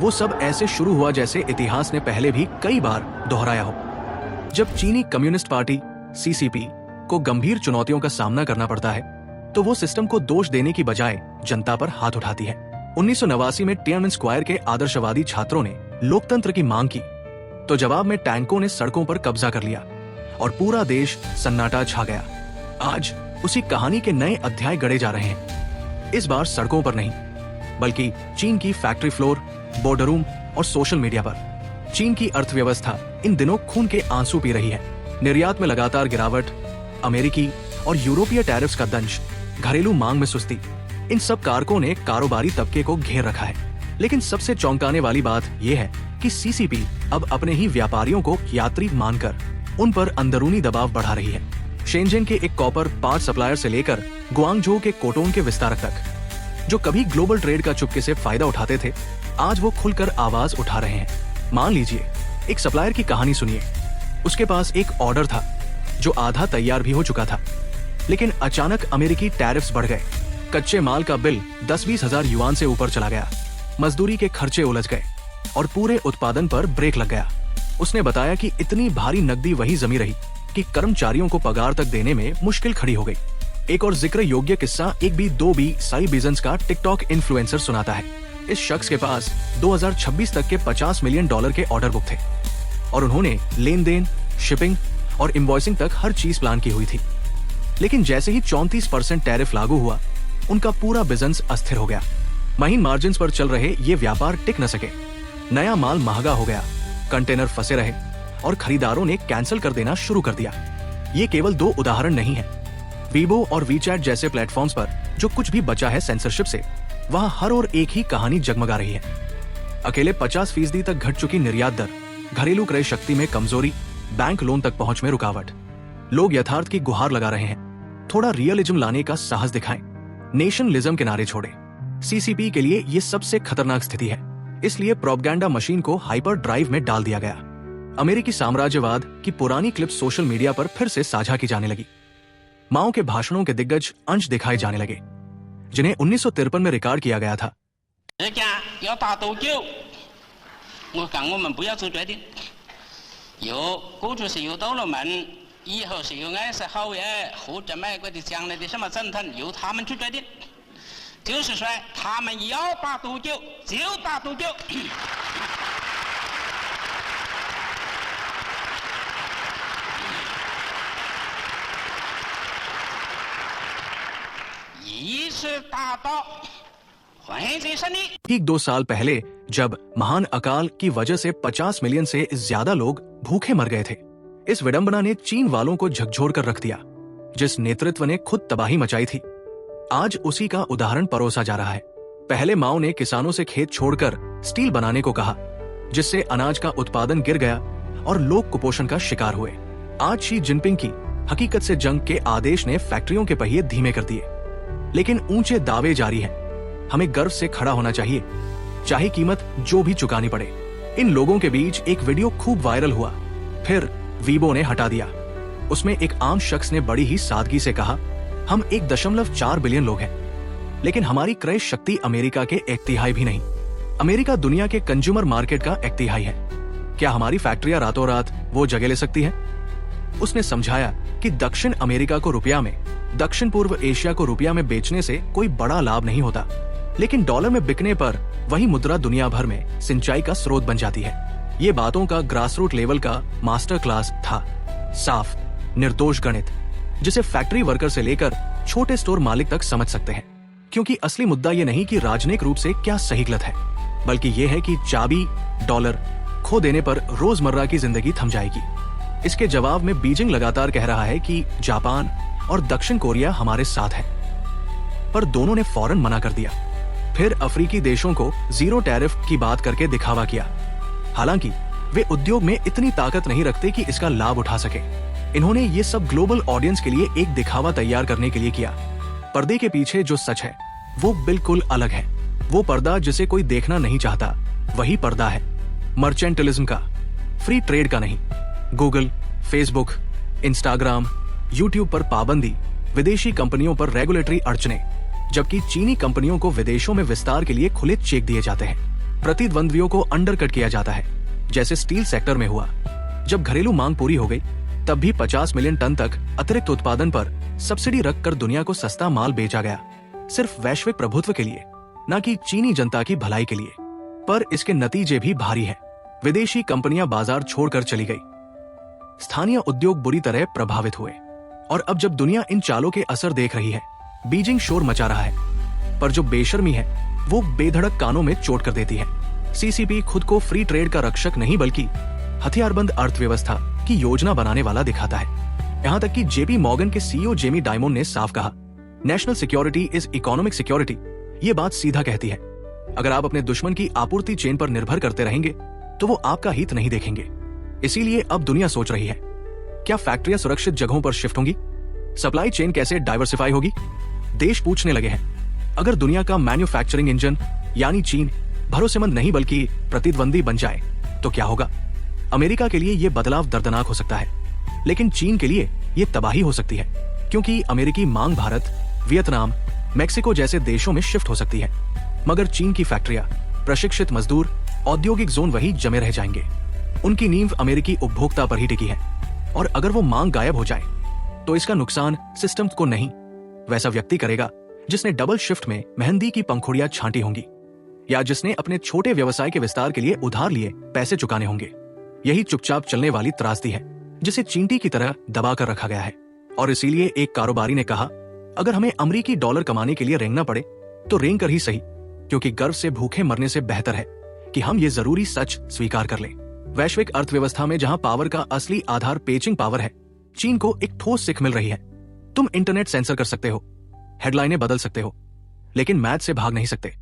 वो सब ऐसे शुरू हुआ जैसे इतिहास ने पहले भी कई बार दोहराया हो। जब चीनी कम्युनिस्ट पार्टी सीसीपी को गंभीर चुनौतियों का सामना करना पड़ता है तो वो सिस्टम को दोष देने की बजाय जनता पर हाथ उठाती है। 1989 में टियानमेन स्क्वायर के आदर्शवादी छात्रों ने लोकतंत्र की मांग की तो जवाब में टैंकों ने सड़कों पर कब्जा कर लिया और पूरा देश सन्नाटा छा गया। आज उसी कहानी के नए अध्याय गढ़े जा रहे हैं, इस बार सड़कों पर नहीं बल्कि चीन की फैक्ट्री फ्लोर, बोर्डर रूम और सोशल मीडिया पर। चीन की अर्थव्यवस्था इन दिनों खून के आंसू पी रही है। निर्यात में लगातार गिरावट, अमेरिकी और यूरोपीय टैरिफ्स का दंश, घरेलू मांग में सुस्ती, इन सब कारकों ने कारोबारी तबके को घेर रखा है। लेकिन सबसे चौंकाने वाली बात यह है कि सीसीपी अब अपने ही व्यापारियों को यात्री मानकर उन पर अंदरूनी दबाव बढ़ा रही है। शेंजन के एक कॉपर पार्ट सप्लायर से लेकर गुआंगझो के कोटोन के विस्तारक तक, जो कभी ग्लोबल ट्रेड का चुपके से फायदा उठाते थे, आज वो खुलकर आवाज उठा रहे हैं। मान लीजिए एक सप्लायर की कहानी सुनिए। उसके पास एक ऑर्डर था जो आधा तैयार भी हो चुका था, लेकिन अचानक अमेरिकी टैरिफ्स बढ़ गए। कच्चे माल का बिल 10-20 हजार युआन से ऊपर चला गया, मजदूरी के खर्चे उलझ गए और पूरे उत्पादन पर ब्रेक लग गया। उसने बताया कि इतनी भारी नकदी वही जमी रही कि कर्मचारियों को पगार तक देने में मुश्किल खड़ी हो गई। एक और जिक्र योग्य किस्सा एक बी दो बी साई बिजनेस का टिकटॉक इन्फ्लुएंसर सुनाता है। इस शख्स के पास 2026 तक के $50 मिलियन के ऑर्डर बुक थे और उन्होंने लेन देन, शिपिंग और इनवॉइसिंग तक हर चीज प्लान की हुई थी। लेकिन जैसे ही 34% टैरिफ लागू हुआ, उनका पूरा बिजनेस अस्थिर हो गया। महीन मार्जिन पर चल रहे ये व्यापार टिक न सके। नया माल महंगा हो गया, कंटेनर फंसे रहे और खरीदारों ने कैंसिल कर देना शुरू कर दिया। ये केवल 2 उदाहरण नहीं है। वीबो और वीचैट जैसे प्लेटफॉर्म्स पर जो कुछ भी बचा है सेंसरशिप से, वहाँ हर ओर एक ही कहानी जगमगा रही है। अकेले 50% तक घट चुकी निर्यात दर, घरेलू क्रय शक्ति में कमजोरी, बैंक लोन तक पहुंच में रुकावट। लोग यथार्थ की गुहार लगा रहे हैं, थोड़ा रियलिज्म लाने का साहस दिखाएं, नेशनलिज्म के नारे छोड़े। सीसीपी के लिए ये सबसे खतरनाक स्थिति है, इसलिए प्रोपगेंडा मशीन को हाइपर ड्राइव में डाल दिया गया। अमेरिकी साम्राज्यवाद की पुरानी क्लिप सोशल मीडिया पर फिर से साझा की जाने लगी। माओ के भाषणों के दिग्गज अंश दिखाए जाने लगे, जिन्हें 1953 में रिकॉर्ड किया गया था। ठीक 2 साल पहले जब महान अकाल की वजह से 50 मिलियन से ज्यादा लोग भूखे मर गए थे, इस विडंबना ने चीन वालों को झकझोर कर रख दिया। जिस नेतृत्व ने खुद तबाही मचाई थी, आज उसी का उदाहरण परोसा जा रहा है। पहले माओ ने किसानों से खेत छोड़कर स्टील बनाने को कहा, जिससे अनाज का उत्पादन गिर गया और लोग कुपोषण का शिकार हुए। आज शी जिनपिंग की हकीकत से जंग के आदेश ने फैक्ट्रियों के पहिए धीमे कर दिए, लेकिन ऊंचे दावे जारी हैं। हमें गर्व से खड़ा होना चाहिए, चाहे कीमत जो भी चुकानी पड़े। इन लोगों के बीच एक वीडियो खूब वायरल हुआ, फिर वीबो ने हटा दिया। उसमें एक आम शख्स ने बड़ी ही सादगी से कहा, हम 1.4 बिलियन लोग हैं, लेकिन हमारी क्रय शक्ति अमेरिका के 1/3 भी नहीं। अमेरिका दुनिया के कंज्यूमर मार्केट का 1/3 है। क्या हमारी फैक्ट्रियां रातों रात वो जगह ले सकती हैं? उसने समझाया कि दक्षिण अमेरिका को रुपया में, दक्षिण पूर्व एशिया को रुपया में बेचने से कोई बड़ा लाभ नहीं होता, लेकिन डॉलर में बिकने पर वही मुद्रा दुनिया भर में सिंचाई का स्रोत बन जाती है। ये बातों का ग्रासरूट लेवल का मास्टर क्लास था, साफ निर्दोष गणित, जिसे फैक्ट्री वर्कर से लेकर छोटे स्टोर मालिक तक समझ सकते हैं। क्योंकि असली मुद्दा ये नहीं कि राजनीतिक रूप से क्या सही गलत है, बल्कि ये है कि चाबी डॉलर खो देने पर रोजमर्रा की जिंदगी थम जाएगी। इसके जवाब में बीजिंग लगातार कह रहा है कि जापान और दक्षिण कोरिया हमारे साथ है, पर दोनों ने फौरन मना कर दिया। फिर अफ्रीकी देशों को जीरो टैरिफ की बात करके दिखावा किया, हालांकि वे उद्योग में इतनी ताकत नहीं रखते कि इसका लाभ उठा सके। इन्होंने ये सब ग्लोबल ऑडियंस के लिए एक दिखावा तैयार करने के लिए किया। पर्दे के पीछे जो सच है वो बिल्कुल अलग है। वो पर्दा जिसे कोई देखना नहीं चाहता, वही पर्दा है मर्चेंटलिज्म का, फ्री ट्रेड का नहीं। गूगल, फेसबुक, इंस्टाग्राम, यूट्यूब पर पाबंदी, विदेशी कंपनियों पर रेगुलेटरी अड़चने, जबकि चीनी कंपनियों को विदेशों में विस्तार के लिए खुले चेक दिए जाते हैं। प्रतिद्वंद्वियों को अंडरकट किया जाता है, जैसे स्टील सेक्टर में हुआ। जब घरेलू मांग पूरी हो गई, तब भी 50 मिलियन टन तक अतिरिक्त उत्पादन पर सब्सिडी रखकर दुनिया को सस्ता माल बेचा गया, सिर्फ वैश्विक प्रभुत्व के लिए, न कि चीनी जनता की भलाई के लिए। पर इसके नतीजे भी भारी हैं। विदेशी कंपनियां बाजार छोड़कर चली गई, स्थानीय उद्योग बुरी तरह प्रभावित हुए, और अब जब दुनिया इन चालों के असर देख रही है, बीजिंग शोर मचा रहा है, पर जो बेशर्मी है वो बेधड़क कानों में चोट कर देती है। सीसीपी खुद को फ्री ट्रेड का रक्षक नहीं बल्कि हथियारबंद अर्थव्यवस्था की योजना बनाने वाला दिखाता है। यहां तक कि जेपी मॉर्गन के सीईओ जेमी डायमंड ने साफ कहा, national security is economic security. ये बात सीधा कहती है, अगर आप अपने दुश्मन की आपूर्ति चेन पर निर्भर करते रहेंगे तो वो आपका हित नहीं देखेंगे। इसीलिए अब दुनिया सोच रही है, क्या फैक्ट्रियां सुरक्षित जगहों पर शिफ्ट होंगी? सप्लाई चेन कैसे डाइवर्सिफाई होगी? देश पूछने लगे हैं, अगर दुनिया का मैन्युफैक्चरिंग इंजन यानी चीन भरोसेमंद नहीं बल्कि प्रतिद्वंदी बन जाए तो क्या होगा? अमेरिका के लिए यह बदलाव दर्दनाक हो सकता है, लेकिन चीन के लिए यह तबाही हो सकती है, क्योंकि अमेरिकी मांग भारत, वियतनाम, मेक्सिको जैसे देशों में शिफ्ट हो सकती है, मगर चीन की फैक्ट्रियां, प्रशिक्षित मजदूर, औद्योगिक जोन वही जमे रह जाएंगे। उनकी नींव अमेरिकी उपभोक्ता पर ही टिकी है, और अगर वो मांग गायब हो जाए तो इसका नुकसान सिस्टम को नहीं, वैसा व्यक्ति करेगा जिसने डबल शिफ्ट में मेहंदी की पंखुड़ियां छांटी होंगी, या जिसने अपने छोटे व्यवसाय के विस्तार के लिए उधार लिए पैसे चुकाने होंगे। यही चुपचाप चलने वाली त्रासदी है जिसे चींटी की तरह दबा कर रखा गया है। और इसीलिए एक कारोबारी ने कहा, अगर हमें अमेरिकी डॉलर कमाने के लिए रेंगना पड़े तो रेंग कर ही सही, क्योंकि गर्व से भूखे मरने से बेहतर है कि हम ये जरूरी सच स्वीकार कर लें। वैश्विक अर्थव्यवस्था में जहां पावर का असली आधार पेचिंग पावर है, चीन को एक ठोस सीख मिल रही है। तुम इंटरनेट सेंसर कर सकते हो, हेडलाइनें बदल सकते हो, लेकिन मैथ से भाग नहीं सकते।